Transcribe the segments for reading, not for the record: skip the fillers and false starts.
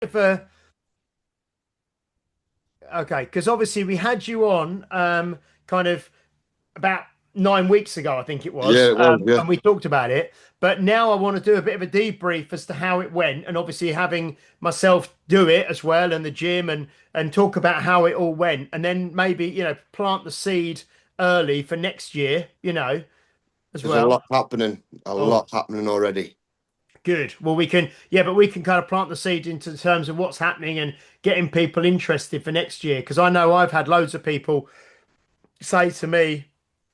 If okay, because obviously we had you on kind of about 9 weeks ago, I think it Yeah, was, it was. Yeah, and we talked about it. But now I want to do a bit of a debrief as to how it went, and obviously having myself do it as well, and the gym, and talk about how it all went, and then maybe plant the seed early for next year, as there's a well. lot happening. A Oh, lot happening already. good. Well, yeah, but we can kind of plant the seed into terms of what's happening and getting people interested for next year. Because I know I've had loads of people say to me,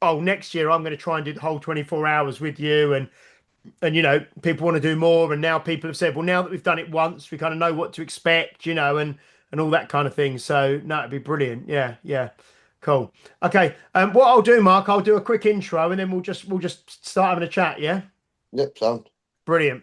"Oh, next year I'm going to try and do the whole 24 hours with you," and people want to do more. And now people have said, "Well, now that we've done it once, we kind of know what to expect," and all that kind of thing. So no, it'd be brilliant. Yeah, yeah, cool. Okay, what I'll do, Mark, I'll do a quick intro, and then we'll just start having a chat. Yeah, Yep, sound. brilliant.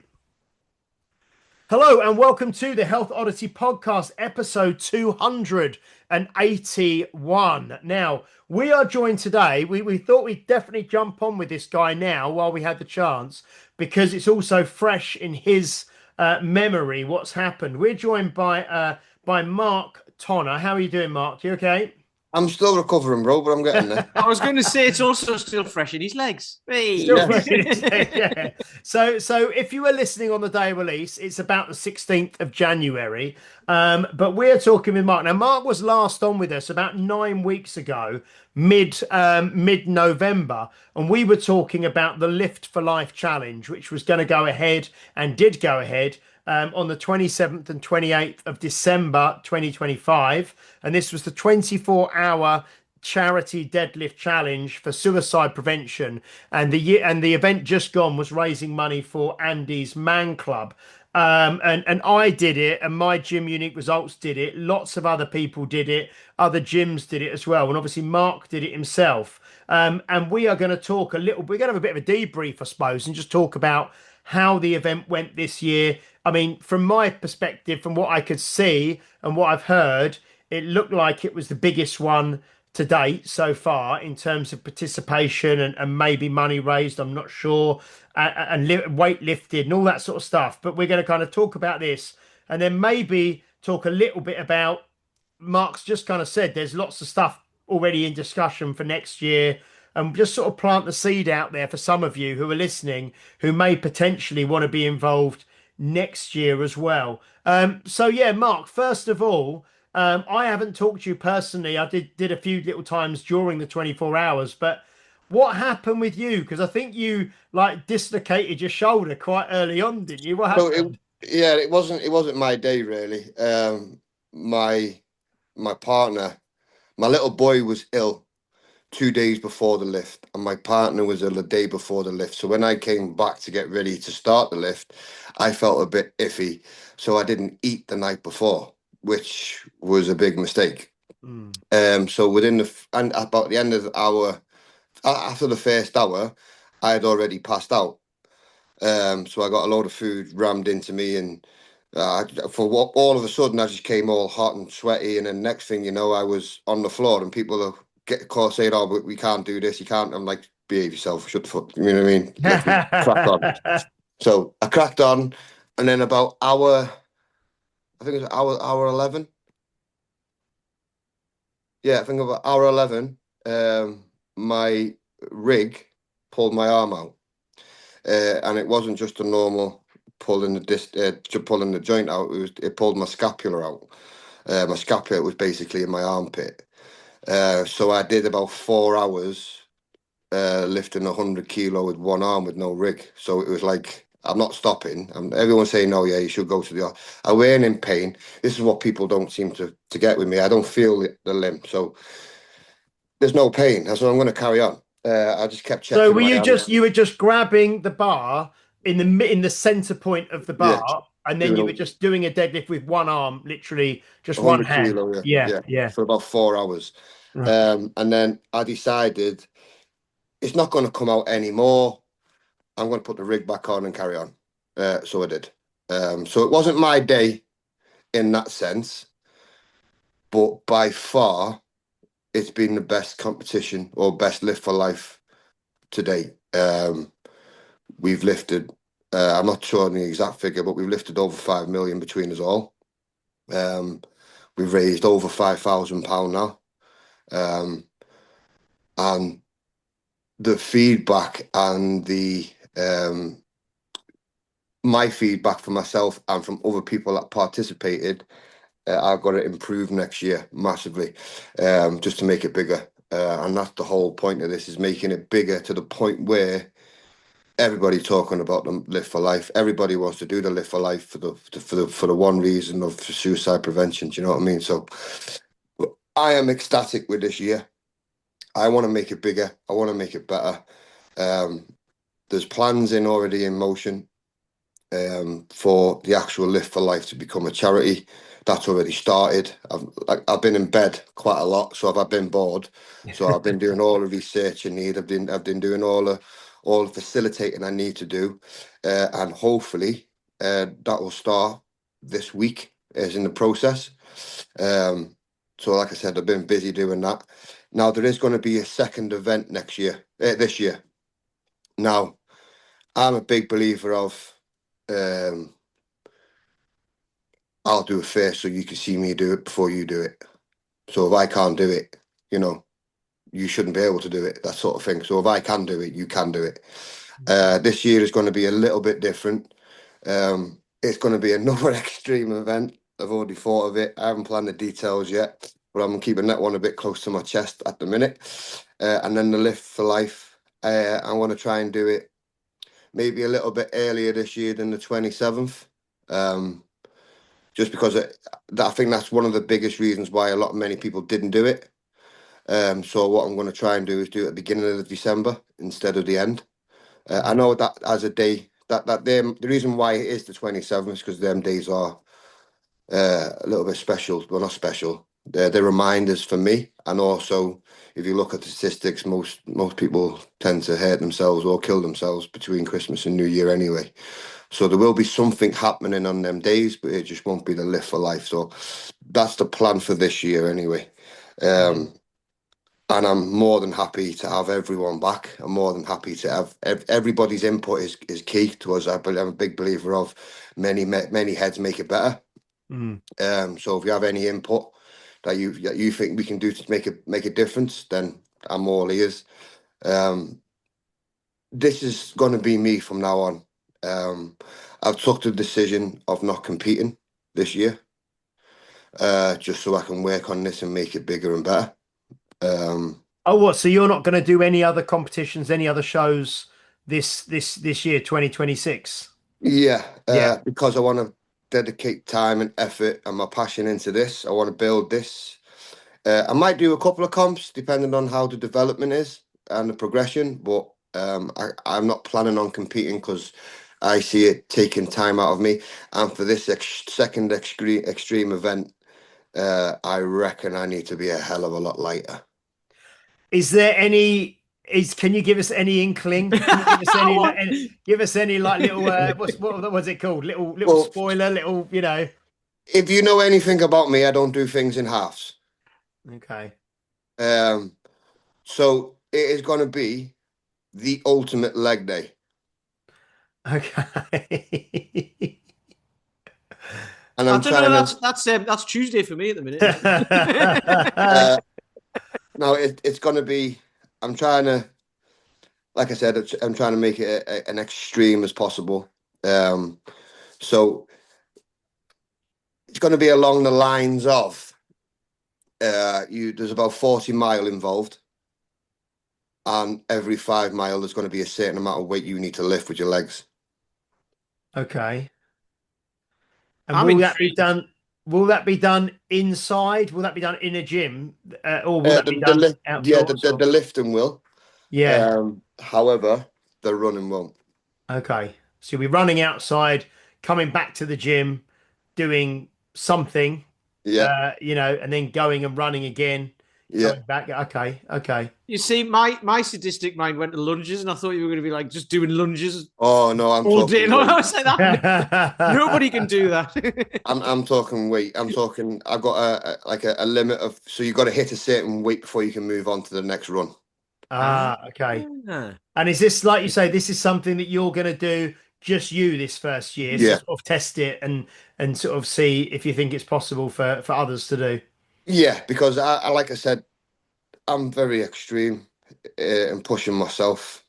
Hello and welcome to the Health Oddity Podcast, episode 281. Now, we are joined today. We thought we'd definitely jump on with this guy now while we had the chance because it's also fresh in his memory what's happened. We're joined by Mark Tonner. How are you doing, Mark? You okay? I'm still recovering, bro, but I'm getting there. I was going to say it's also still fresh in his legs. Still Hey. Yes. fresh, yeah. So if you were listening on the day of release, it's about the 16th of January. But we're talking with Mark. Now, Mark was last on with us about 9 weeks ago, mid November, and we were talking about the Lift for Life challenge, which was going to go ahead and did go ahead. On the 27th and 28th of December 2025. And this was the 24-hour charity deadlift challenge for suicide prevention, and the event just gone was raising money for Andy's Man Club. And I did it, and my gym Unique Results did it. Lots of other people did it. Other gyms did it as well, and obviously Mark did it himself. And we are going to talk a little. We're going to have a bit of a debrief, I suppose, and just talk about how the event went this year. I mean, from my perspective, from what I could see and what I've heard, it looked like it was the biggest one to date so far in terms of participation and maybe money raised. I'm not sure, and weight lifted and all that sort of stuff. But we're going to kind of talk about this and then maybe talk a little bit about Mark's just kind of said there's lots of stuff already in discussion for next year. And just sort of plant the seed out there for some of you who are listening who may potentially want to be involved next year as well. So yeah, Mark, first of all, I haven't talked to you personally. I did a few little times during the 24 hours, but what happened with you? Because I think you like dislocated your shoulder quite early on, didn't you? What So it, happened? yeah, it wasn't my day really. My my partner, my little boy was ill 2 days before the lift, and my partner was ill the day before the lift. So when I came back to get ready to start the lift, I felt a bit iffy, so I didn't eat the night before, which was a big mistake. Mm. So and about the end of the hour, after the first hour, I had already passed out. So I got a load of food rammed into me, and for what all of a sudden I just came all hot and sweaty, and then next thing you know, I was on the floor, and people are get caught saying, "Oh, but we can't do this. You can't." I'm like, "Behave yourself. Shut the fuck." You know what I mean? Let me crack on. So I cracked on, and then about hour, I think it was hour 11. Yeah, I think about hour 11. My rig pulled my arm out. And it wasn't just a normal pulling the joint out. It pulled my scapula out. My scapula was basically in my armpit. So I did about 4 hours lifting 100 kilo with one arm with no rig. So it was like I'm not stopping. Everyone's saying, "Oh yeah, you should go to the." I weren't in pain. This is what people don't seem to get with me. I don't feel the limb, so there's no pain. So I'm going to carry on. I just kept So checking my hands. you were just grabbing the bar in the center point of the Yeah, bar, and then doing you were just doing a deadlift with one arm, literally just one 100 hand. kilo, yeah, Yeah, yeah, yeah. for about 4 hours. Right. And then I decided it's not going to come out anymore. I'm going to put the rig back on and carry on. So I did. So it wasn't my day in that sense, but by far it's been the best competition or best lift for life to date. We've lifted, I'm not sure on the exact figure, but we've lifted over 5 million between us all. We've raised over £5,000 now, and the feedback and the my feedback for myself and from other people that participated, I've got to improve next year massively, just to make it bigger. And that's the whole point of this, is making it bigger to the point where everybody talking about the Live for Life. Everybody wants to do the Live for Life for the one reason of suicide prevention. Do you know what I mean? So I am ecstatic with this year. I want to make it bigger. I want to make it better. There's plans already in motion, for the actual Live for Life to become a charity. That's already started. I've been in bed quite a lot, so I've been bored. So I've been doing all the research I need. I've been doing all the facilitating I need to do, and hopefully that will start this week, is in the process. So like I said, I've been busy doing that. Now there is going to be a second event next year, this year. Now I'm a big believer of, I'll do it first so you can see me do it before you do it. So if I can't do it, you shouldn't be able to do it, that sort of thing. So if I can do it, you can do it. This year is going to be a little bit different. It's going to be another extreme event. I've already thought of it. I haven't planned the details yet, but I'm keeping that one a bit close to my chest at the minute. And then the Lift for Life, I want to try and do it maybe a little bit earlier this year than the 27th. Just because I think that's one of the biggest reasons why many people didn't do it. So what I'm going to try and do is do it at the beginning of December instead of the end. I know that as a day, the reason why it is the 27th is because them days are a little bit special. Well, not special. They're reminders for me, and also if you look at the statistics, most people tend to hurt themselves or kill themselves between Christmas and New Year anyway. So there will be something happening on them days, but it just won't be the Live for Life. So that's the plan for this year anyway. And I'm more than happy to have everyone back. I'm more than happy to have everybody's input is key to us. I'm a big believer of many heads make it better. So if you have any input that you think we can do to make a difference, then I'm all ears. This is going to be me from now on. I've took the decision of not competing this year, just so I can work on this and make it bigger and better. Oh, what? So you're not going to do any other competitions, any other shows this year, 2026? Yeah, Yeah. because I want to dedicate time and effort and my passion into this. I want to build this. I might do a couple of comps depending on how the development is and the progression, but I'm not planning on competing because I see it taking time out of me. And for this second extreme event, I reckon I need to be a hell of a lot lighter. Is there any? Can you give us any inkling? Can you give us any What? give us any like little what was it called? Little Well, spoiler, little if you know anything about me, I don't do things in halves. Okay. So it is going to be the ultimate leg day. Okay. And I I'm don't know. trying That's Tuesday for me at the minute. to. No, it's going to be. I'm trying to, like I said, I'm trying to make it an extreme as possible. So it's going to be along the lines of there's about 40 mile involved, and every 5 mile there's going to be a certain amount of weight you need to lift with your legs. Okay. And I'm will that be intrigued. done? Will that be done inside? Will that be done in a gym, or will that be The done lift, yeah, outdoors? the lifting will. Yeah. However, the running won't. Okay. So you'll be running outside, coming back to the gym, doing something, Yeah, and then going and running again, yeah. coming back. Okay. Okay. You see, my sadistic mind went to lunges, and I thought you were going to be like just doing lunges Oh no, I'm all day. talking And I weight. was like, that nobody can do that. I'm talking weight. I'm talking. I've got a limit of. So you've got to hit a certain weight before you can move on to the next run. Ah, okay. Ah. And is this, like you say, this is something that you're going to do just you this first year to Yeah, sort of test it and sort of see if you think it's possible for others to do. yeah, because like I said, I'm very extreme in pushing myself,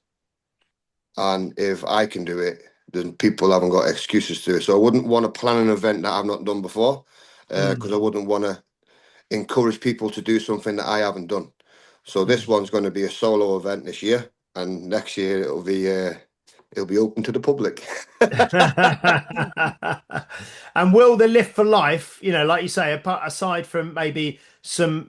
and if I can do it, then people haven't got excuses to it. So I wouldn't want to plan an event that I've not done before, because Mm. I wouldn't want to encourage people to do something that I haven't done. So this Mm. one's going to be a solo event this year, and next year it'll be open to the public. And will the lift for life, like you say, aside from maybe some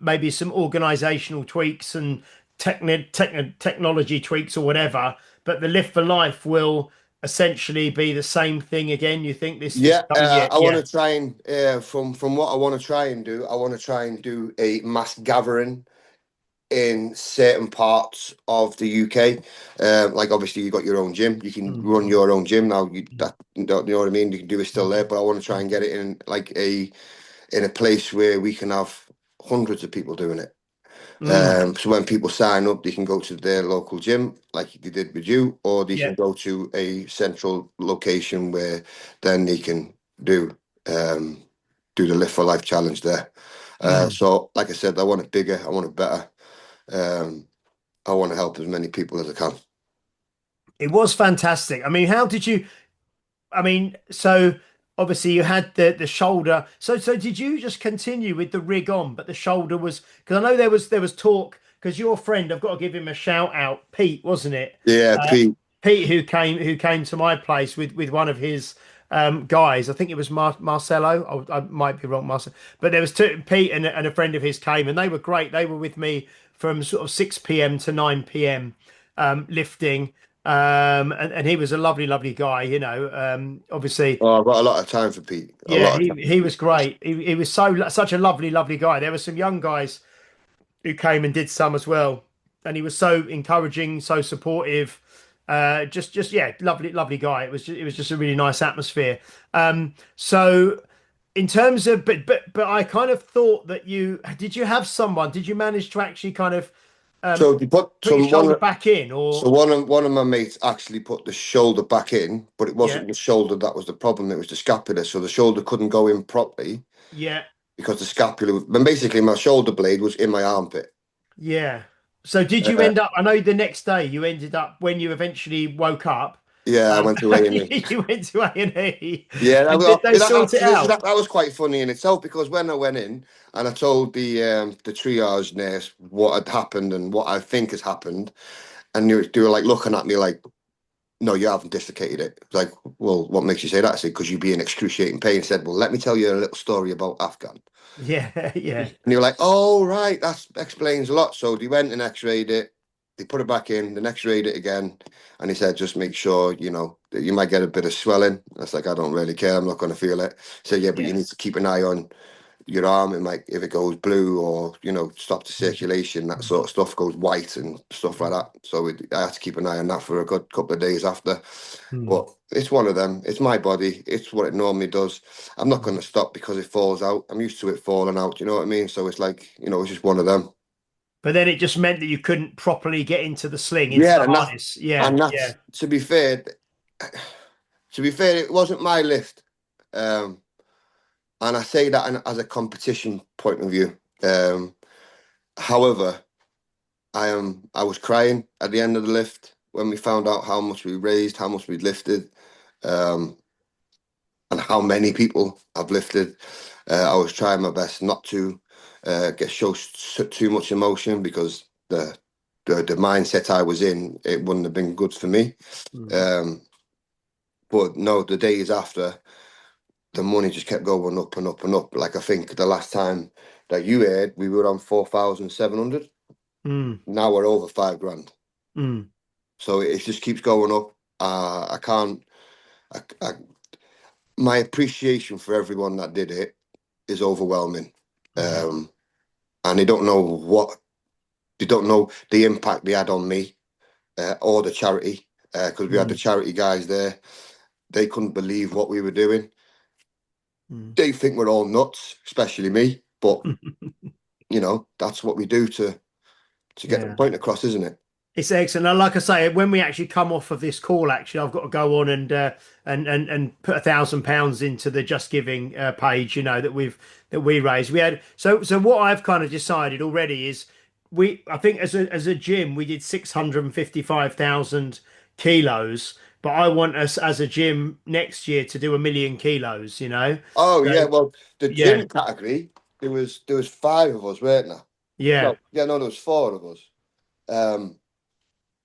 organizational tweaks and technology tweaks or whatever, but the lift for life will essentially be the same thing again. You think this Yeah, coming year? I want Yeah. to try and from what I want to try and do, I want to try and do a mass gathering in certain parts of the UK. Like obviously you got your own gym, you can Mm. run your own gym now. You know what I mean. You can do it still Mm. there, but I want to try and get it in like in a place where we can have hundreds of people doing it. Mm. So when people sign up, they can go to their local gym, like they did with you, or they can Yeah. go to a central location where then they can do um, do the Lift for Life challenge there. Mm. So, like I said, I want it bigger, I want it better. Um, I want to help as many people as I can. It was fantastic. I mean, how did you? I mean, so obviously you had the shoulder. So did you just continue with the rig on, but the shoulder was because I know there was talk because your friend, I've got to give him a shout out, Pete, wasn't it? Yeah, Uh, Pete. Pete who came to my place with one of his guys. I think it was Marcelo. I might be wrong, Marcelo. But there was two, Pete and a friend of his came and they were great. They were with me from sort of 6 p.m. to 9 p.m. Lifting. And he was a lovely, lovely guy, obviously, Oh, I've got a lot of time for Pete. A yeah, lot of he time. was great. He was such a lovely, lovely guy. There were some young guys who came and did some as well, and he was so encouraging, so supportive. Just yeah, lovely, lovely guy. It was just a really nice atmosphere. So in terms of, but I kind of thought that did you have someone? Did you manage to actually kind of So they put put your some shoulder one. back in, So or one of my mates actually put the shoulder back in, but it yeah, wasn't the shoulder that was the problem. It was the scapula. So the shoulder couldn't go in properly yeah. because the scapula. But basically, my shoulder blade was in my armpit. Yeah. So did you Uh, end up? I know the next day you ended up when you eventually woke up. yeah, I Um, went to A&E. you went to A&E, Yeah, and did they that, sort it out? that was quite funny in itself because when I went in and I told the triage nurse what had happened and what I think has happened, and they were like looking at me like, "No, you haven't dislocated it." It's like, "Well, what makes you say that?" I said, "Because you'd be in excruciating pain." I said, "Well, let me tell you a little story about Afghan." Yeah, yeah, And you were like, "Oh, right, that explains a lot." So they went and X-rayed it. They put it back in, then X-rayed it again, and he said, "Just make sure that you might get a bit of swelling." I was like, "I don't really care. I'm not going to feel it." He said, "Yeah, but you yeah. need to keep an eye on your arm. It might if it goes blue or stop the Mm, circulation. That mm, sort of stuff goes white and stuff like that." So I had to keep an eye on that for a good couple of days after. mm, But it's one of them. It's my body. It's what it normally does. I'm not going mm. to stop because it falls out. I'm used to it falling out. You know what I mean? So it's like, it's just one of them. But then it just meant that you couldn't properly get into the sling, into Yeah, the harness. Yeah, and yeah. that's to be fair, it wasn't my lift. Um, and I say that as a competition point of view. However, I was crying at the end of the lift when we found out how much we raised, how much we'd lifted. Um, and how many people I've lifted. I was trying my best not to show too much emotion because the mindset I was in, it wouldn't have been good for me. Mm. Um, but no, the days after, the money just kept going up and up and up. Like I think the last time that you aired, we were on 4,700. Mm. Now we're over 5 grand. Mm. So it just keeps going up. I can't. I, my appreciation for everyone that did it is overwhelming. Mm. Um, and they don't know the impact they had on me or the charity because we had the Mm. charity guys there. They couldn't believe what we were doing. Mm. They think we're all nuts, especially me. But that's what we do to get the Yeah. point across, isn't it? It's excellent. And like I say, when we actually come off of this call, actually, I've got to go on and put £1,000 into the Just Giving page. You know that we raised. We had so what I've kind of decided already is I think as a gym we did 655,000 kilos, but I want us as a gym next year to do 1,000,000 kilos. You know, Oh so yeah, well, the yeah, gym category, there was five of us, weren't there? yeah, No, yeah, no, there was four of us. Um,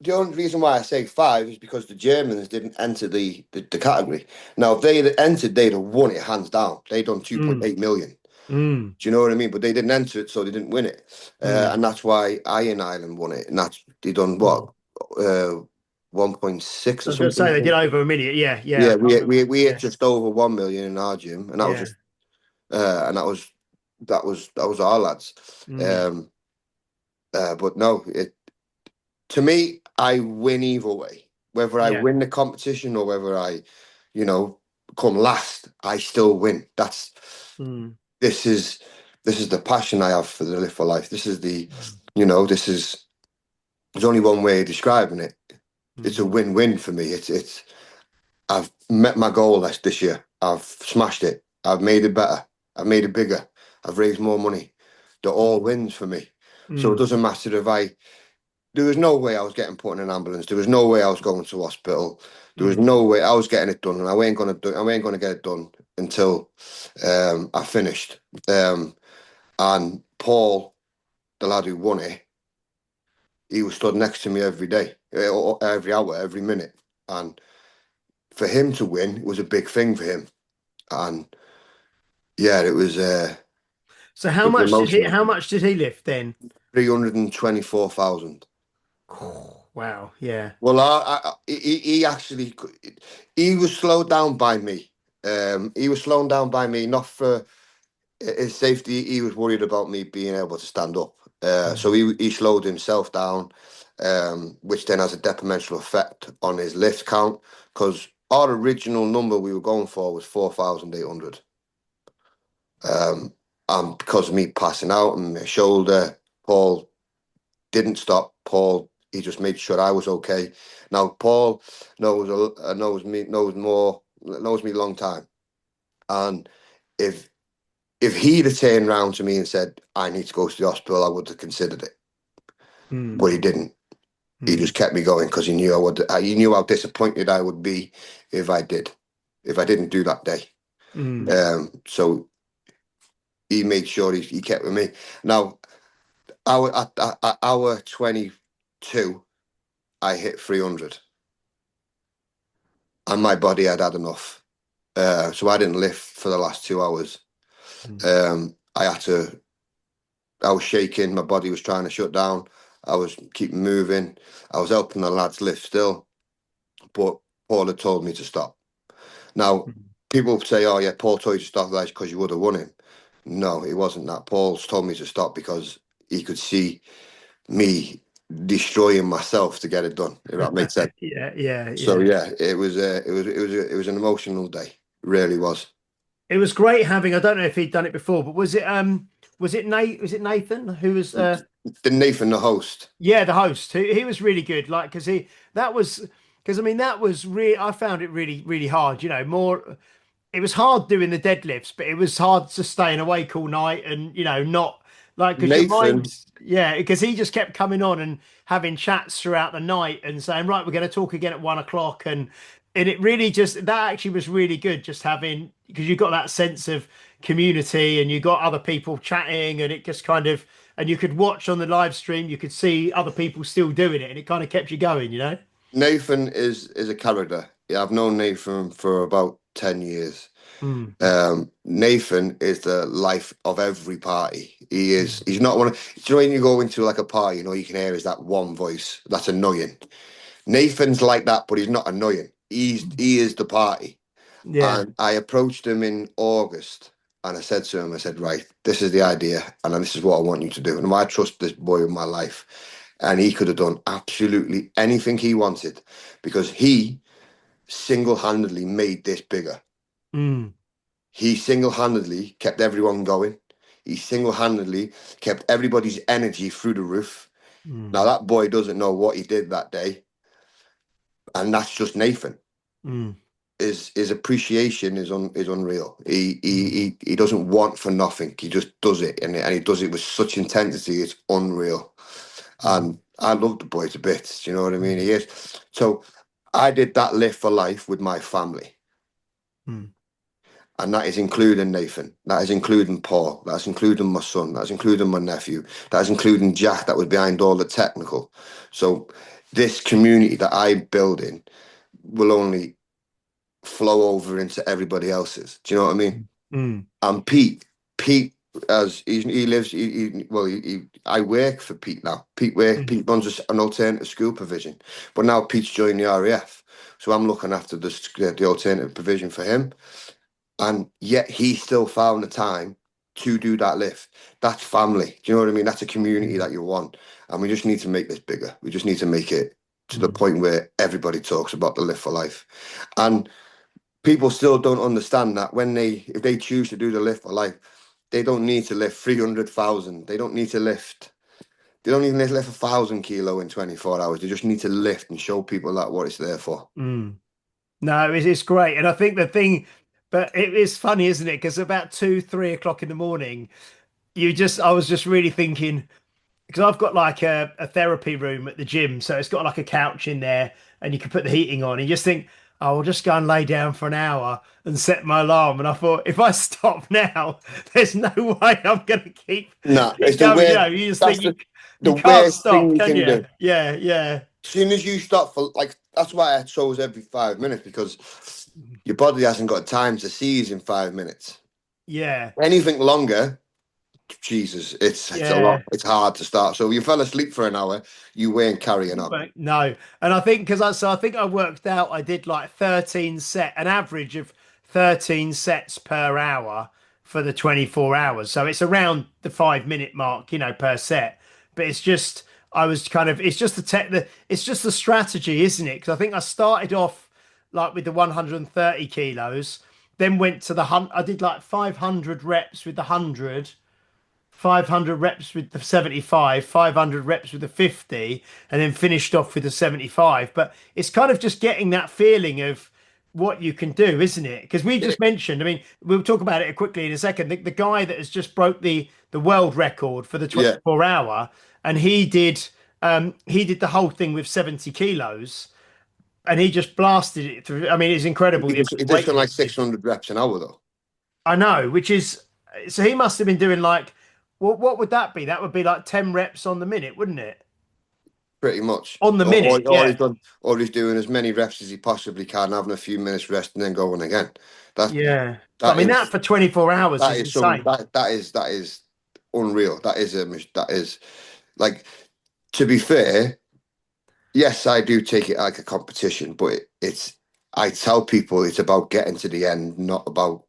the only reason why I say five is because the Germans didn't enter the category. Now, if they had entered, they'd have won it hands down. They'd done mm, 2.8 million. mm, Do you know what I mean? But they didn't enter it, so they didn't win it. mm, And that's why Iron Island won it. And that's they done what, mm. 1.6 I or was going to say they did something. over 1 million. Yeah, yeah, I Yeah, can't remember. we hit Yeah, just over 1 million in our gym, and that was yeah. just and that was our lads. Mm, Um, but no, it to me, I win either way. Whether I yeah. win the competition or whether I, you know, come last, I still win. Mm, This is this is the passion I have for the Live for Life. This is mm, this is there's only one way of describing it. It's a mm, win-win for me. It's I've met my goal this year. I've smashed it. I've made it better. I've made it bigger. I've raised more money. They're all mm, wins for me. So it mm, doesn't matter if I there was no way I was getting put in an ambulance. There was no way I was going to hospital. There was mm, no way I was getting it done, and I ain't gonna get it done until I finished. And Paul, the lad who won it, he was stood next to me every day, every hour, every minute, and for him to win, it was a big thing for him. And yeah, So it was emotional. how much did he lift then? 324,000. Wow, yeah. Well, he actually he was slowed down by me. He was slowed down by me, not for his safety. He was worried about me being able to stand up. So Mm, he slowed himself down, which then has a detrimental effect on his lift count because our original number we were going for was 4,800. And because of me passing out and my shoulder, Paul didn't stop. Paul, he just made sure I was okay. Now Paul knows me a long time, and if he'd have turned around to me and said I need to go to the hospital, I would have considered it, mm, but he didn't. He mm, just kept me going because he knew I would. He knew how disappointed I would be if I did, if I didn't do that day. mm, So he made sure he kept with me. Now, at hour 22, I hit 300, and my body had had enough. So I didn't lift for the last 2 hours. mm, I had to. I was shaking. My body was trying to shut down. I was keeping moving. I was helping the lads lift still, but Paul had told me to stop. Now, mm. people say, "Oh yeah, Paul told you to stop that because you would have won him." No, it wasn't that. Paul's told me to stop because he could see me destroying myself to get it done. If that makes sense. Yeah, yeah, So yeah. yeah, it was an emotional day. It really was. It was great having, I don't know if he'd done it before, but was it Nathan who was The Nathan, the host. yeah, the host. He was really good. Like, that was, because I mean, that was really, I found it really, really hard. You know, it was hard doing the deadlifts, but it was hard to staying awake all night and, you know, not like, because your Nathan, mind, yeah, because he just kept coming on and having chats throughout the night and saying, right, we're going to talk again at 1 o'clock. And it really just, that actually was really good, just having, because you got that sense of community and you got other people chatting and it just kind of, and you could watch on the live stream, you could see other people still doing it and it kind of kept you going, you know? Nathan is a character. Yeah, I've known Nathan for about 10 years. Mm, Nathan is the life of every party. He is. mm, He's not one of. Do you know when you go into like a party, you can hear is that one voice that's annoying. Nathan's like that, but he's not annoying. He is the party. yeah. And I approached him in August, and I said to him, I said, right, this is the idea, and this is what I want you to do. And I trust this boy with my life, and he could have done absolutely anything he wanted, because he single-handedly made this bigger. Mm, He single-handedly kept everyone going. He single-handedly kept everybody's energy through the roof. Now Mm. that boy doesn't know what he did that day, and that's just Nathan. Mm. His appreciation is unreal. Mm. He doesn't want for nothing. He just does it, and he does it with such intensity. It's unreal, Mm. and I love the boy to bits. Do you know what I mean? Mm. He is. So I did that lift for life with my family, Mm. and that is including Nathan. That is including Paul. That's including my son. That's including my nephew. That is including Jack. That was behind all the technical. So this community that I'm building will only flow over into everybody else's. Do you know what I mean? Mm. And Pete, as he lives, I work for Pete now. Mm. Pete runs an alternative school provision, but now Pete's joined the RAF, so I'm looking after the alternative provision for him, and yet he still found the time to do that lift. That's family. Do you know what I mean? That's a community Mm. that you want, and we just need to make this bigger. We just need to make it to the Mm. point where everybody talks about the lift for life, and people still don't understand that if they choose to do the lift for life, they don't need to lift 300,000. They don't need to lift. They don't even need to lift 1,000 kilo in 24 hours. They just need to lift and show people that what it's there for. Mm. No, it's great. And I think the thing, but it is funny, isn't it? Because about 2, 3 o'clock in the morning, I was just really thinking, because I've got like a therapy room at the gym. So it's got like a couch in there and you can put the heating on. And you just think, oh, I'll just go and lay down for an hour and set my alarm. And I thought, if I stop now, there's no way I'm going to Nah, it's keep the going. You worst. know, you just That's think the you can't worst thing stop, you can can you? do. Yeah, yeah, As soon as you stop for like, that's why I chose every 5 minutes, because your body hasn't got time to seize in 5 minutes. yeah, Anything longer, Jesus, it's a yeah. lot. It's hard to start. So if you fell asleep for an hour, you weren't carrying on. But no, and I think I think I worked out I did like an average of 13 sets per hour for the 24 hours. So it's around the 5 minute mark, per set. But it's just I was kind of it's just it's just the strategy, isn't it? Because I think I started off like with the 130 kilos, then went to the hunt. I did like 500 reps with the 100. 500 reps with the 75, 500 reps with the 50, and then finished off with the 75. But it's kind of just getting that feeling of what you can do, isn't it? Because we Yeah, just mentioned, I mean, we'll talk about it quickly in a second. The guy that has just broke the world record for the yeah. 24 hour, and he did the whole thing with 70 kilos, and he just blasted it through. I mean, it's incredible the amount He of did something like weightlifting. 600 reps an hour though, I know, which is so he must have been doing like what would that be? That would be like 10 reps on the minute, wouldn't it? pretty much. On the minute, yeah. Or he's doing as many reps as he possibly can, having a few minutes rest, and then going again. That Yeah. But I that mean that is for 24 hours that is is some insane. that is unreal. That is like, to be fair. Yes, I do take it like a competition, but it's I tell people it's about getting to the end, not about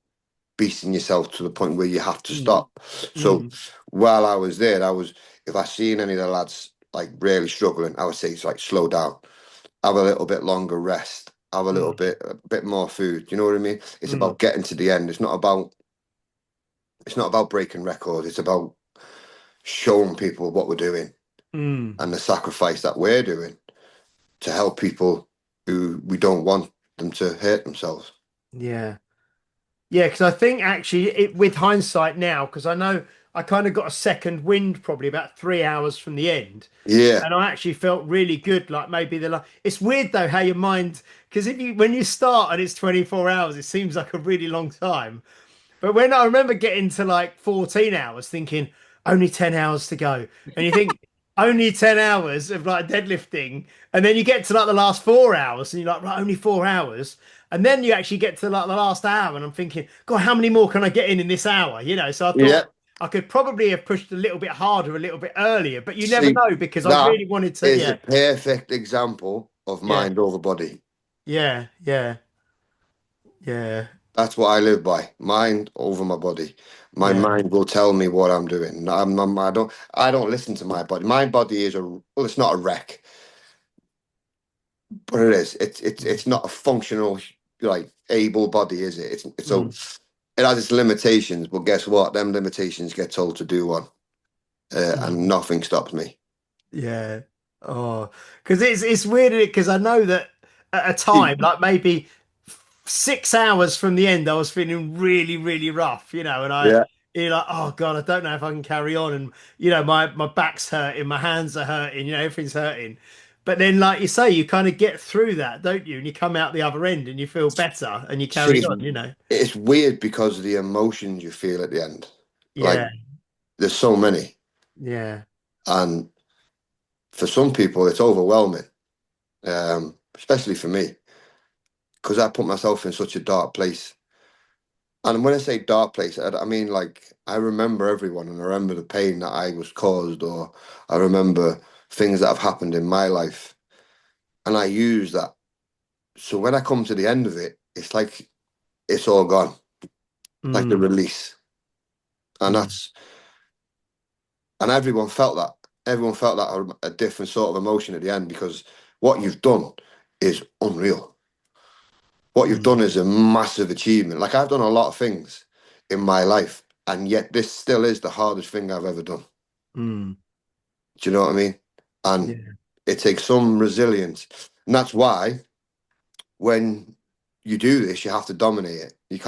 beating yourself to the point where you have to Mm, stop. So mm, while I was there, if I seen any of the lads like really struggling, I would say it's like slow down, have a little bit longer rest, have mm, a bit more food. You know what I mean? It's mm, about getting to the end. It's not about breaking records. It's about showing people what we're doing mm. and the sacrifice that we're doing to help people who we don't want them to hurt themselves. Yeah. Yeah, because I think actually with hindsight now, because I know I kind of got a second wind probably about 3 hours from the end. Yeah, And I actually felt really good. Like maybe it's weird though how your mind, because if you when you start and it's 24 hours, it seems like a really long time. But when I remember getting to like 14 hours, thinking only 10 hours to go, and you think only 10 hours of like deadlifting, and then you get to like the last 4 hours, and you're like, right, only 4 hours. And then you actually get to like the last hour, and I'm thinking, God, how many more can I get in this hour? So I yeah. thought I could probably have pushed a little bit harder, a little bit earlier, but you never See, know because I that really wanted to. is a Yeah, perfect example of yeah, mind over body. yeah, yeah, yeah, That's what I live by. Mind over my body. My yeah. mind will tell me what I'm doing. I don't listen to my body. My body is it's not a wreck, but it is. It's not a functional, like, able body, is it? So Mm, it has its limitations, but guess what? Them limitations get told to do one, and mm, nothing stops me. Yeah. Oh, because it's weird because I know that at a See, time, like maybe 6 hours from the end, I was feeling really, really rough, and yeah, you're like, oh God, I don't know if I can carry on. And, my back's hurting, my hands are hurting, everything's hurting. But then, like you say, you kind of get through that, don't you? And you come out the other end and you feel better and you see, carry on. it's weird because of the emotions you feel at the end. Like Yeah. there's so many, Yeah. and for some people it's overwhelming, especially for me because I put myself in such a dark place. And when I say dark place, I mean like I remember everyone, and I remember the pain that I was caused, or I remember things that have happened in my life, and I use that. So when I come to the end of it, it's like it's all gone, like the Mm, release, and mm, that's and everyone felt that. Everyone felt that a different sort of emotion at the end because what you've done is unreal. What you've done mm, is a massive achievement. Like I've done a lot of things in my life, and yet this still is the hardest thing I've ever done. mm. Do you know what I mean? And Yeah. it takes some resilience. And that's why when you do this, you have to dominate it. You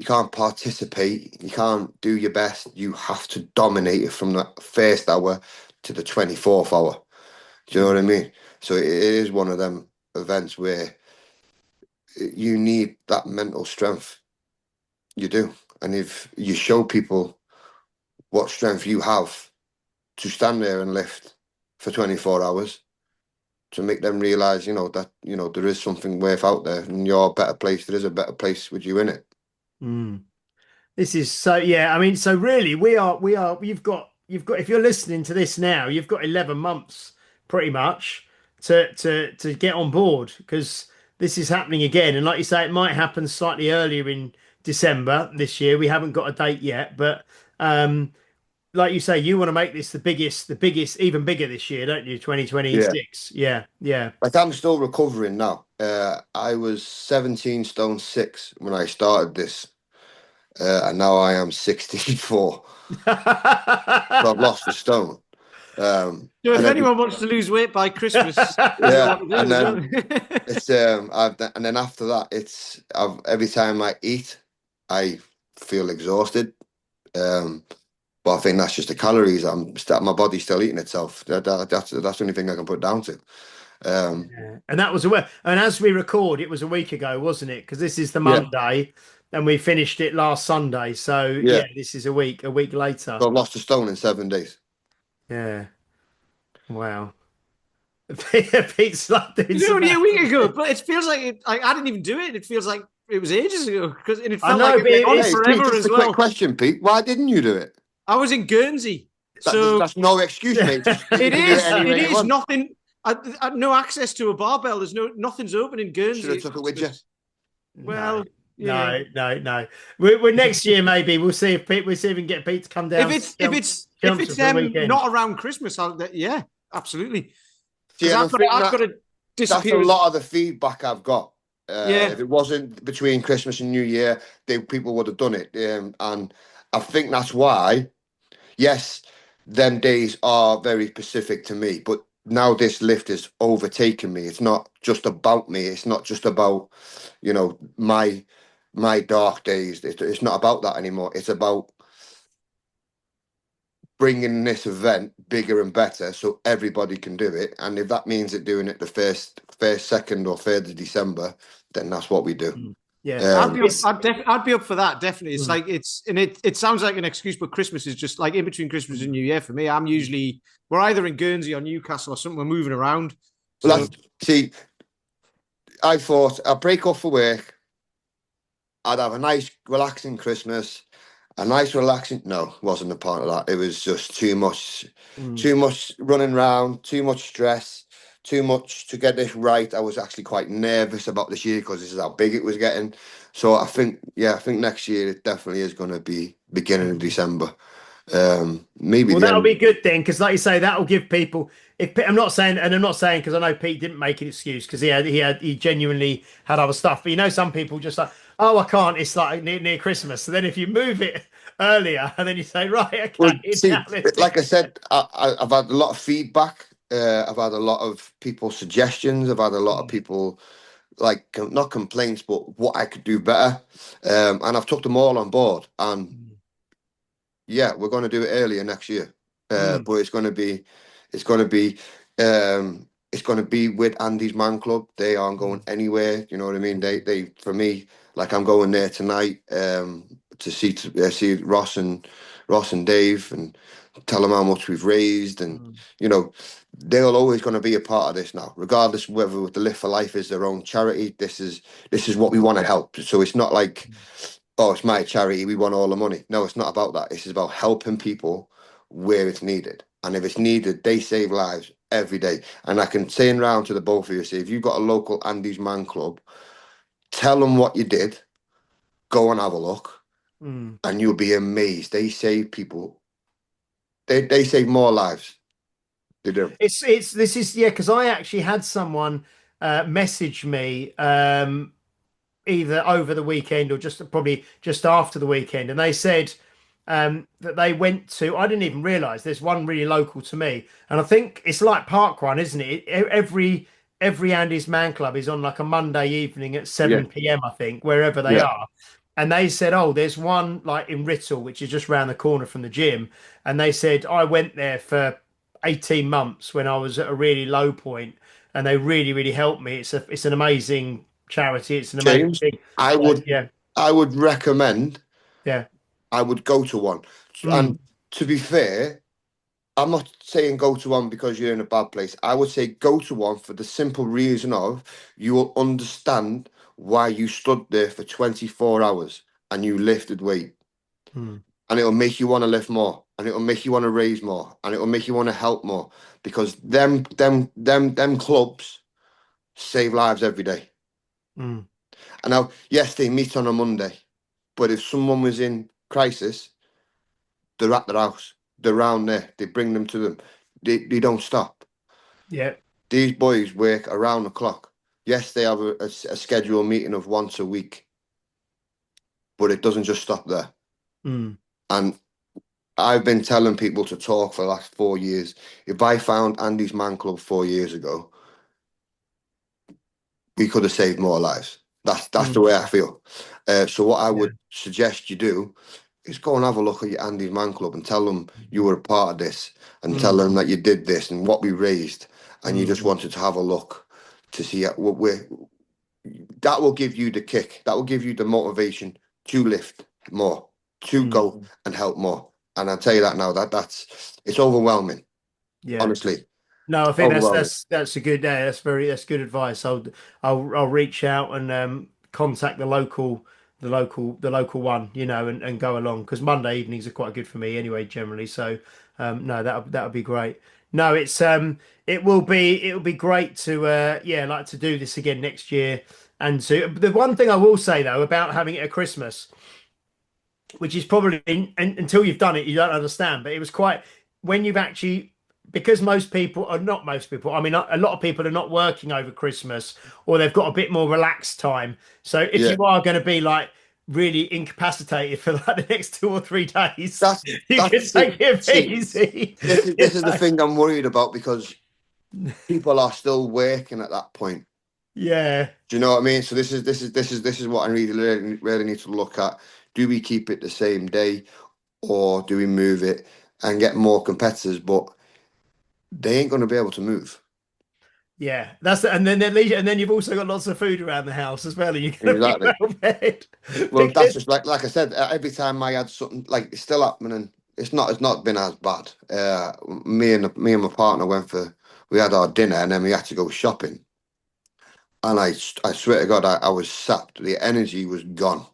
can't participate, you can't do your best. You have to dominate it from the first hour to the 24th hour. Do you know what I Mm, mean? So it is one of them events where you need that mental strength. You do. And if you show people what strength you have to stand there and lift for 24 hours, to make them realize, that, there is something worth out there and you're a better place. There is a better place with you in it. mm. This is so, yeah. I mean, so really, you've got, if you're listening to this now, you've got 11 months pretty much to get on board because this is happening again. And like you say, it might happen slightly earlier in December this year. We haven't got a date yet, but um, like you say, you want to make this the biggest, even bigger this year, don't you? Yeah. 2026. Yeah, yeah. Like I'm still recovering now. I was 17 stone 6 when I started this, and now I am 64. So I've lost a stone. So And if then anyone wants to lose weight by Christmas, you know yeah, what to and do as well. then it's and then after that, every time I eat, I feel exhausted. Um, but I think that's just the calories. My body's still eating itself. That's the only thing I can put down to. Um, Yeah. And that was a week. And as we record, it was a week ago, wasn't it? Because this is the yeah, Monday, and we finished it last Sunday. So yeah. yeah, this is a week later. So I've lost a stone in 7 days. Yeah. Wow. Pete's like doing It's some only a maths. week ago, but it feels like I didn't even do it. It feels like it was ages ago and it I felt like know, it but went on Hey, Pete, forever just as a quick well. question, Pete. Why didn't you do it? I was in Guernsey, so That's no excuse, mate. Just you it can do it is. any It way you is want. nothing. I had no access to a barbell. There's nothing's open in Should Guernsey have at took it with you. Christmas. No, Well, yeah. no. We're next year maybe we'll see if we can get Pete to come If down to it's if it's if Chelmsford it's for the weekend. not around Christmas, yeah, absolutely. See, Because and I think I've got to that's a disappear. lot of the feedback I've got. Yeah. If it wasn't between Christmas and New Year, people would have done it. And I think that's why, yes, them days are very specific to me. But now this lift has overtaken me. It's not just about me. It's not just about, my dark days. It's not about that anymore. It's about bringing this event bigger and better so everybody can do it. And if that means it doing it the first, second, or third of December, then that's what we do. Mm. Yeah, I'd Um, be up. it's I'd be up for that. Definitely. It's mm. like it sounds like an excuse, but Christmas is just like in between Christmas and New Year for me. I'm usually we're either in Guernsey or Newcastle or something. We're moving around. well, So see, I thought I'd break off for work. I'd have a nice, relaxing Christmas. A nice, relaxing. No, it wasn't a part of that. It was just Mm. too much running around, too much stress, too much to get this right. I was actually quite nervous about this year because this is how big it was getting. So I think next year it definitely is going to be beginning of Mm. December. Maybe Well, the that'll be end. good then, because like you say, that'll give people. If I'm not saying, and I'm not saying because I know Pete didn't make an excuse because he genuinely had other stuff. But some people just like, oh, I can't. It's like near Christmas. So then if you move it earlier, and then you say, right, Well, okay, see, now let's do like I said, I've had a lot of feedback. I've had a lot of people's suggestions. I've had a lot of it. people like not complaints, but what I could do better. And I've took them all on board. And Mm, yeah, we're going to do it earlier next year. mm, But it's going to be, it's going to be with Andy's Man Club. They aren't going mm, anywhere. You know what I mean? For me, like I'm going there tonight, to see Ross and Dave and tell them how much we've raised, and mm, you know, they're always going to be a part of this now, regardless whether the Lift for Life is their own charity. This is what we want to help. So it's not like, mm, oh, it's my charity, we want all the money. No, it's not about that. This is about helping people where it's needed. And if it's needed, they save lives every day. And I can turn around to the both of you and say, if you've got a local Andy's Man Club, tell them what you did, go and have a look, mm. and you'll be amazed. They save people, they save more lives. They do. It's this is yeah, because I actually had someone message me either over the weekend or just probably just after the weekend, and they said that they went to. I didn't even realise there's one really local to me, and I think it's like Parkrun, isn't it? Every Andy's Man Club is on like a Monday evening at Yeah, 7 p.m. I think, wherever they yeah. are. And they said, oh, there's one like in Writtle, which is just round the corner from the gym. And they said, I went there for 18 months when I was at a really low point, and they really, really helped me. It's an amazing charity. It's an amazing James, thing. I So would yeah, I would recommend yeah. I would go to one. Mm, And to be fair, I'm not saying go to one because you're in a bad place. I would say go to one for the simple reason of you will understand why you stood there for 24 hours and you lifted weight. mm, And it'll make you want to lift more, and it'll make you want to raise more, and it'll make you want to help more, because them clubs save lives every day. mm. And now, yes, they meet on a Monday, but if someone was in crisis, they're at their house. They're around there. They bring them to them. They don't stop. Yeah. These boys work around the clock. Yes, they have a scheduled meeting of once a week, but it doesn't just stop there. Mm, And I've been telling people to talk for the last 4 years. If I found Andy's Man Club 4 years ago, we could have saved more lives. That's the mm, way I feel. So what I yeah. would suggest you do is go and have a look at your Andy's Man Club and tell them you were a part of this, and tell Mm, them that you did this and what we raised, and you just mm, wanted to have a look to see what we're. That will give you the kick. That will give you the motivation to lift more, to go mm. and help more. And I'll tell you that now. That's it's overwhelming. Yeah. Honestly, No, I think overwhelming. that's a good that's good advice. I'll reach out and contact the local one, and go along, because Monday evenings are quite good for me anyway, generally. So no, that'll be great. No, it will be great to like to do this again next year. And to the one thing I will say though about having it at Christmas, which is probably until you've done it, you don't understand. But it was quite when you've actually, because most people are not most people. I mean, a lot of people are not working over Christmas, or they've got a bit more relaxed time. So if Yeah, you are going to be like really incapacitated for like the next 2 or 3 days, that's you that's can the thing. take it See, easy. this is the thing I'm worried about, because people are still working at that point. Yeah, Do you know what I mean? So this is what I really need to look at. Do we keep it the same day, or do we move it and get more competitors? But they ain't going to be able to move. yeah. And then at least, and then you've also got lots of food around the house as well, and you're going to be Exactly. well fed Well, that's because just like I said. Every time I had something, like it's still happening. It's not been as bad. Me and my partner went for, we had our dinner and then we had to go shopping. And I swear to God, I was sapped. The energy was gone.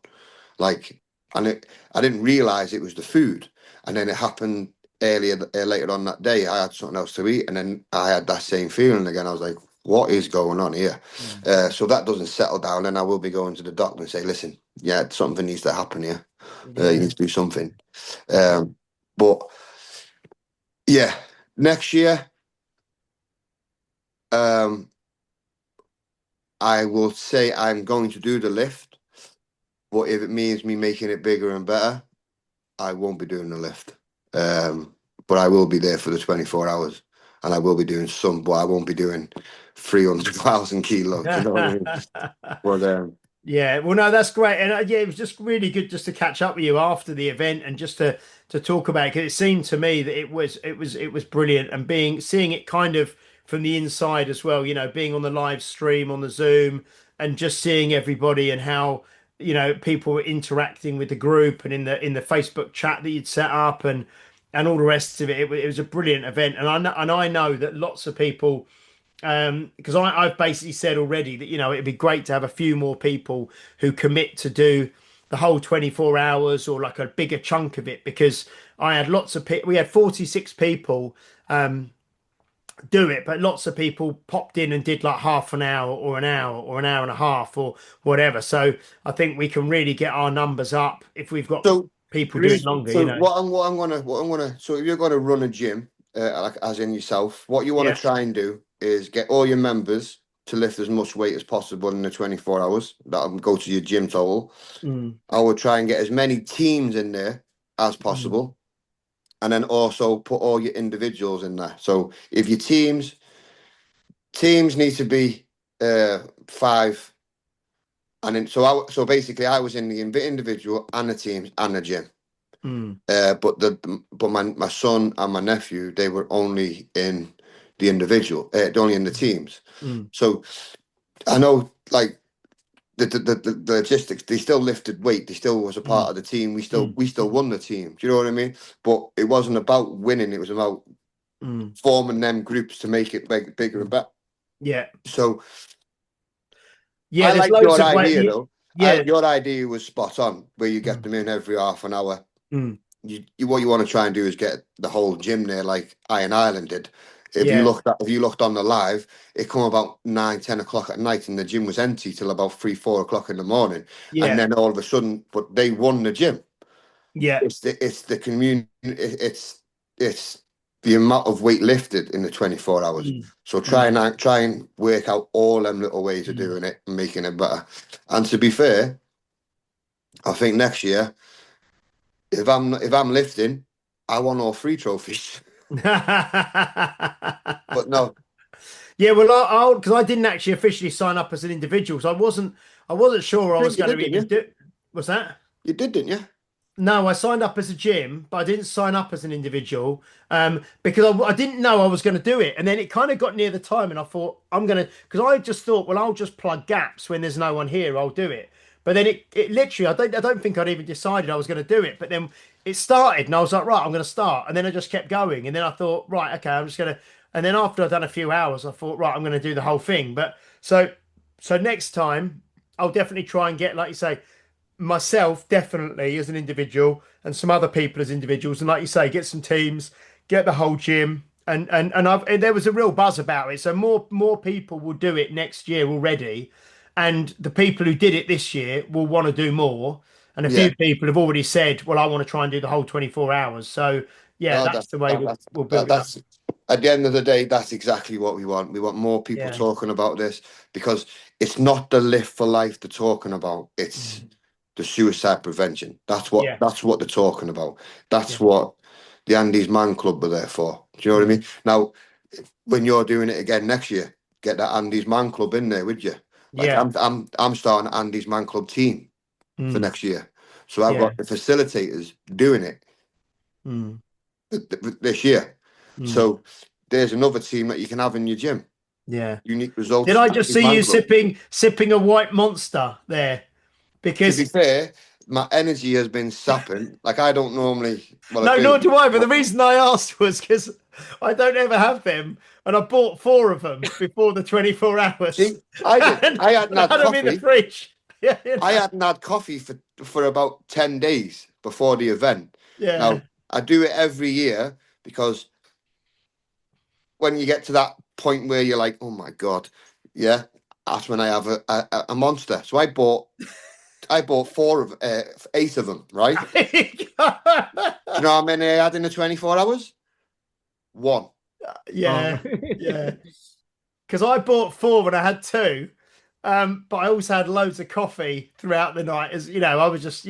Like, and I didn't realize it was the food. And then it happened later on that day. I had something else to eat, and then I had that same feeling again. I was like, "What is going on here?" Mm. So that doesn't settle down. Then I will be going to the doctor and say, "Listen, yeah, something needs to happen here. You Yeah, need to do something." yeah, Um, but yeah, next year, um, I will say I'm going to do the lift. But if it means me making it bigger and better, I won't be doing the lift. But I will be there for the 24 hours, and I will be doing some, but I won't be doing 300,000 kilos. You know what I mean? But Yeah, well, no, that's great, and yeah, it was just really good just to catch up with you after the event and just to talk about it, because it seemed to me that it was brilliant, and seeing it kind of from the inside as well, being on the live stream on the Zoom and just seeing everybody and how people were interacting with the group and in the Facebook chat that you'd set up and all the rest of it. It was a brilliant event, and I know that lots of people. Because I've basically said already that it'd be great to have a few more people who commit to do the whole 24 hours or like a bigger chunk of it, because I had lots of people. We had 46 people do it, but lots of people popped in and did like half an hour or an hour or an hour and a half or whatever. So I think we can really get our numbers up if we've got so, people doing longer, so so if you're gonna run a gym, like as in yourself, what you want Yeah. to try and do is get all your members to lift as much weight as possible in the 24 hours. That'll go to your gym total. Mm, I would try and get as many teams in there as mm, possible, and then also put all your individuals in there. So if your teams need to be five, and then so basically I was in the individual and the teams and the gym. mm, But my son and my nephew, they were only in the individual, only in the teams. mm, So I know, like the logistics, they still lifted weight. They still was a part mm, of the team. mm, We still won the team. Do you know what I mean? But it wasn't about winning. It was about mm, forming them groups to make it bigger and mm. better. Yeah. So Yeah, I there's like loads your of idea way. though. Yeah. Your idea was spot on, where you get Mm, them in every half an hour. mm, What you want to try and do is get the whole gym there, like Iron Island did. yeah. If you looked on the live, it come about 9, 10 o'clock at night, and the gym was empty till about 3, 4 o'clock in the morning, and Yeah. then all of a sudden, but they won the gym. Yeah. It's the community. It's the amount of weight lifted in the 24 hours. Mm, So mm, try and work out all them little ways of mm. doing it and making it better. And to be fair, I think next year, if I'm lifting, I want all three trophies. But no, Yeah, well, I'll because I didn't actually officially sign up as an individual, so I wasn't sure I I was think you going did, to didn't even you? do. Was that? You did, didn't you? No, I signed up as a gym, but I didn't sign up as an individual because I didn't know I was going to do it. And then it kind of got near the time, and I thought I'm going to because I just thought, well, I'll just plug gaps when there's no one here. I'll do it. But then it literally, I don't think I'd even decided I was going to do it. But then it started, and I was like, right, I'm going to start. And then I just kept going, and then I thought, right, okay, I'm just going to. And then after I'd done a few hours, I thought, right, I'm going to do the whole thing. But so next time, I'll definitely try and get, like you say, myself definitely as an individual and some other people as individuals, and like you say, get some teams, get the whole gym, and there was a real buzz about it, so more people will do it next year already, and the people who did it this year will want to do more, and a Yeah. few people have already said, well, I want to try and do the whole 24 hours. So yeah, No, that's the way we'll build it up. that's at the end of the day, that's exactly what we want. We want more people Yeah. talking about this, because it's not the lift for life they're talking about. It's Mm. the suicide prevention. Yeah. That's what they're talking about. Yeah. That's what the Andy's Man Club are there for. Do you know what I mean? Mm. Now, when you're doing it again next year, get that Andy's Man Club in there, would you? Like Yeah. I'm starting an Andy's Man Club team for Mm. next year. So I've Yeah. got the facilitators doing it Mm. this year. Mm. So there's another team that you can have in your gym. Yeah. Unique Did results, I just Andy's see Man you Club. sipping a white monster there? To be Because fair, my energy has been sapping. Like I don't normally, well, I no, nor do. do I. But the reason I asked was because I don't ever have them, and I bought four of them before the 24 hours, See, I did. and I hadn't I had had them in the coffee. fridge. Yeah, I hadn't had coffee for about 10 days before the event. yeah, Now, I do it every year because when you get to that point where you're like, oh my God, yeah, that's when I have a monster. So I bought eight of them, right? Do you know how many I had in the 24 hours? One. yeah, Oh. yeah. Because I bought four and I had two. But I also had loads of coffee throughout the night. As you know, I was just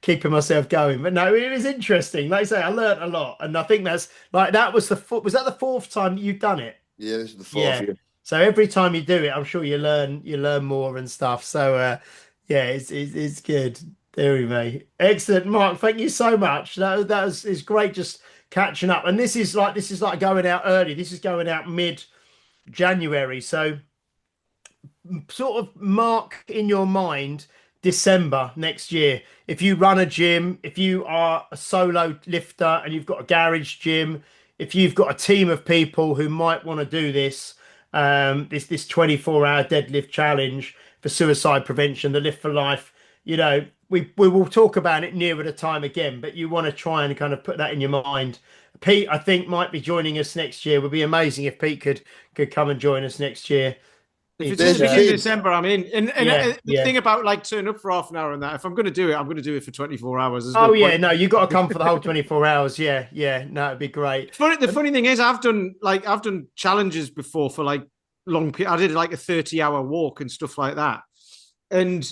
keeping myself going. But no, it was interesting. Like I say, I learned a lot, and I think that's like that was was that the fourth time that you've done it? Yeah, this is the fourth Yeah. year. So every time you do it, I'm sure you learn more and stuff. So yeah, it's good. There we mate. Excellent, Mark. Thank you so much. That was it's great just catching up. And this is like going out early. This is going out mid January. So sort of mark in your mind December next year. If you run a gym, if you are a solo lifter and you've got a garage gym, if you've got a team of people who might want to do this, this 24-hour deadlift challenge for suicide prevention, the Lift for Life, you know, we will talk about it nearer the time again, but you want to try and kind of put that in your mind. Pete, I think, might be joining us next year. It would be amazing if Pete could come and join us next year. If it's It's in the There's beginning of Pete. December, I'm in. And yeah, the yeah. thing about like turning up for half an hour and that, if I'm going to do it, I'm going to do it for 24 hours. There's no Oh yeah, point. no, you got to come for the whole 24 hours. Yeah, yeah, no, it'd be great. The funny thing is, I've done challenges before for like long. I did like a 30-hour walk and stuff like that, and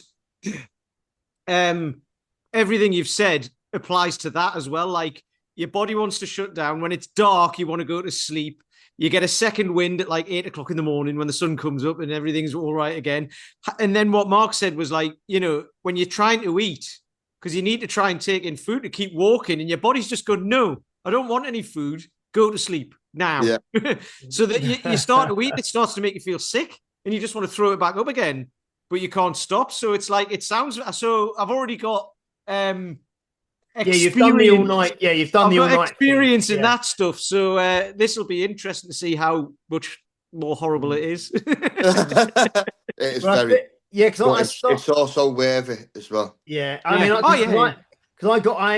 everything you've said applies to that as well. Like your body wants to shut down when it's dark. You want to go to sleep. You get a second wind at like 8 o'clock in the morning when the sun comes up and everything's all right again. And then what Mark said was like, you know, when you're trying to eat, because you need to try and take in food to keep walking, and your body's just going, no, I don't want any food. Go to sleep now. Yeah. So that you start to eat, it starts to make you feel sick, and you just want to throw it back up again, but you can't stop. So it's like it sounds. So I've already got Yeah, you've done the all night. Yeah, you've done I've the all got night thing. experience in Yeah. that stuff, so this will be interesting to see how much more horrible it is. It is Well, very, yeah, because but I stopped. it's also worthy as well. Yeah, I Yeah. mean, Oh yeah. because I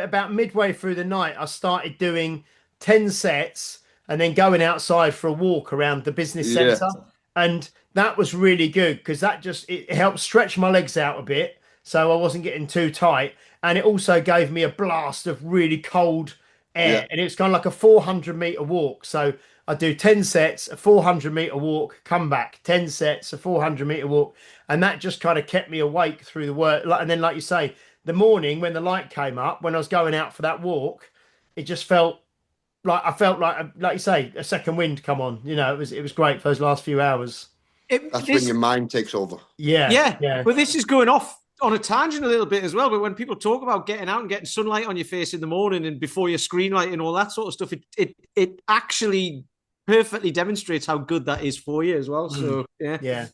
about midway through the night, I started doing 10 sets and then going outside for a walk around the business Yeah, centre, and that was really good because that just it helped stretch my legs out a bit, so I wasn't getting too tight, and it also gave me a blast of really cold yeah, air, and it's kind of like a 400-meter walk. So I do 10 sets, a 400-meter walk, come back, 10 sets, a 400-meter walk, and that just kind of kept me awake through the work. And then, like you say, the morning when the light came up, when I was going out for that walk, it just felt like I felt like you say, a second wind come on. You know, it was great for those last few hours. that's when This, your mind takes over. Yeah, yeah, yeah. but this is going off on a tangent a little bit as well. But when people talk about getting out and getting sunlight on your face in the morning and before your screen light and all that sort of stuff, it actually perfectly demonstrates how good that is for you as well. So yeah. Yeah,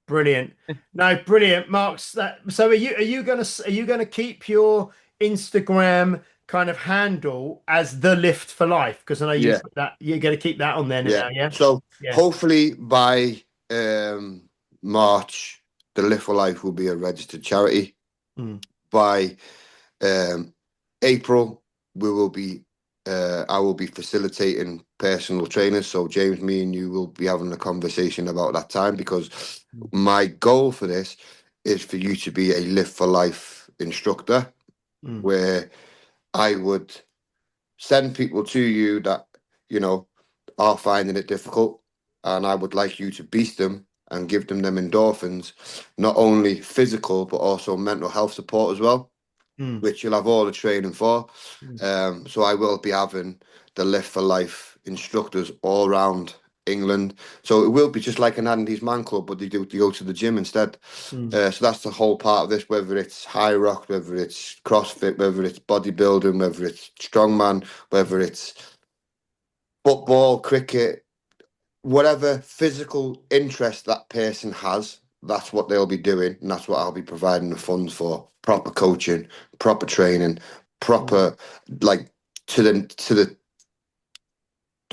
brilliant. No, brilliant, Mark's that. So are you gonna keep your Instagram kind of handle as the Lift for Life? Because I know you Yeah, put that you're gonna keep that on there yeah. now. Yeah, So yeah. hopefully by March, the Live for Life will be a registered charity. Mm. By April, we will be. I will be facilitating personal trainers. So James, me and you will be having a conversation about that time, because my goal for this is for you to be a Live for Life instructor, Mm. where I would send people to you that, you know, are finding it difficult, and I would like you to beat them and give them endorphins, not only physical but also mental health support as well, Mm. which you'll have all the training for. Mm. So I will be having the Lift for Life instructors all around England. So it will be just like an Andy's Man Club, but they go to the gym instead. Mm. So that's the whole part of this, whether it's high rock, whether it's CrossFit, whether it's bodybuilding, whether it's strongman, whether it's football, cricket, whatever physical interest that person has, that's what they'll be doing, and that's what I'll be providing the funds for. Proper coaching, proper training, proper like to the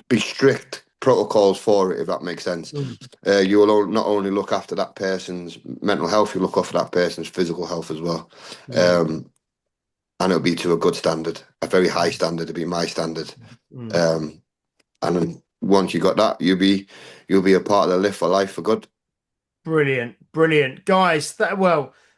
be strict protocols for it, if that makes sense. Mm. You will not only look after that person's mental health, you look after that person's physical health as well. Mm. And it'll be to a good standard, a very high standard, to be my standard. Mm. And then once you got that, you'll be a part of the Live for Life for good. Brilliant, brilliant, guys.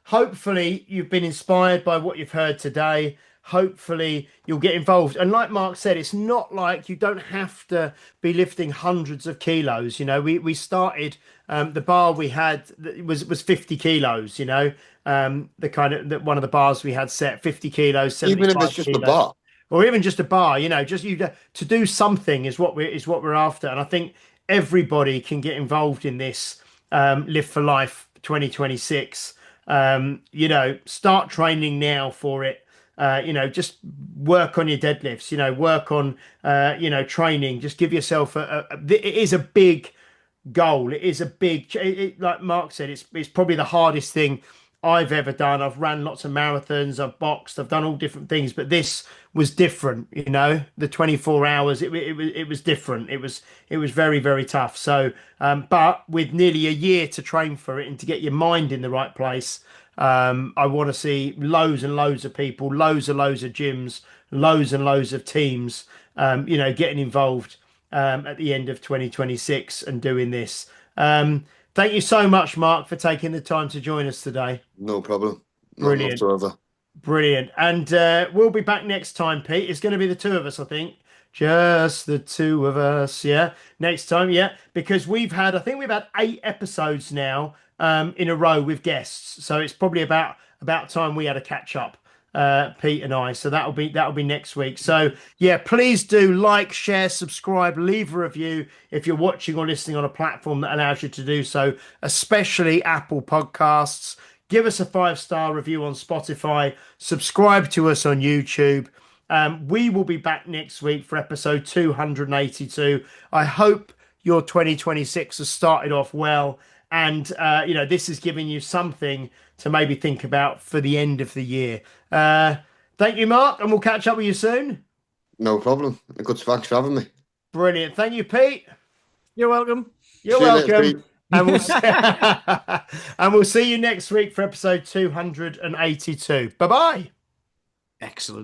Hopefully you've been inspired by what you've heard today. hopefully you'll get involved. And like Mark said, it's not like you don't have to be lifting hundreds of kilos. You know, we started the bar we had was 50 kilos. You know, the kind of one of the bars we had set 50 kilos, Even if 75 it's just a kilos, bar. or even just a bar. You know, just you to do something is what we're after. And I think everybody can get involved in this Live for Life 2026. You know, start training now for it. You know, just work on your deadlifts, you know, work on, you know, training. Just give yourself it is a big goal. It is a big, like Mark said, it's probably the hardest thing I've ever done. I've ran lots of marathons, I've boxed, I've done all different things, but this was different. You know, the 24 hours, it was different. It was very, very tough. So, but with nearly a year to train for it and to get your mind in the right place, I want to see loads and loads of people, loads and loads of gyms, loads and loads of teams, you know, getting involved at the end of 2026 and doing this. Thank you so much, Mark, for taking the time to join us today. No problem. None Brilliant. whatsoever. Brilliant. And we'll be back next time, Pete. It's going to be the two of us, I think. Just the two of us. Yeah. Next time. Yeah. Because I think we've had 8 episodes now in a row with guests. So it's probably about time we had a catch up, Pete and I. So that'll be next week. So yeah, please do like, share, subscribe, leave a review if you're watching or listening on a platform that allows you to do so, especially Apple Podcasts. Give us a 5-star review on Spotify. Subscribe to us on YouTube. We will be back next week for episode 282. I hope your 2026 has started off well. And, you know, this is giving you something to maybe think about for the end of the year. Thank you, Mark, and we'll catch up with you soon. No problem. Good, thanks for having me. Brilliant. Thank you, Pete. You're welcome. You're See you later, welcome. Pete. And and we'll see you next week for episode 282. Bye bye. Excellent.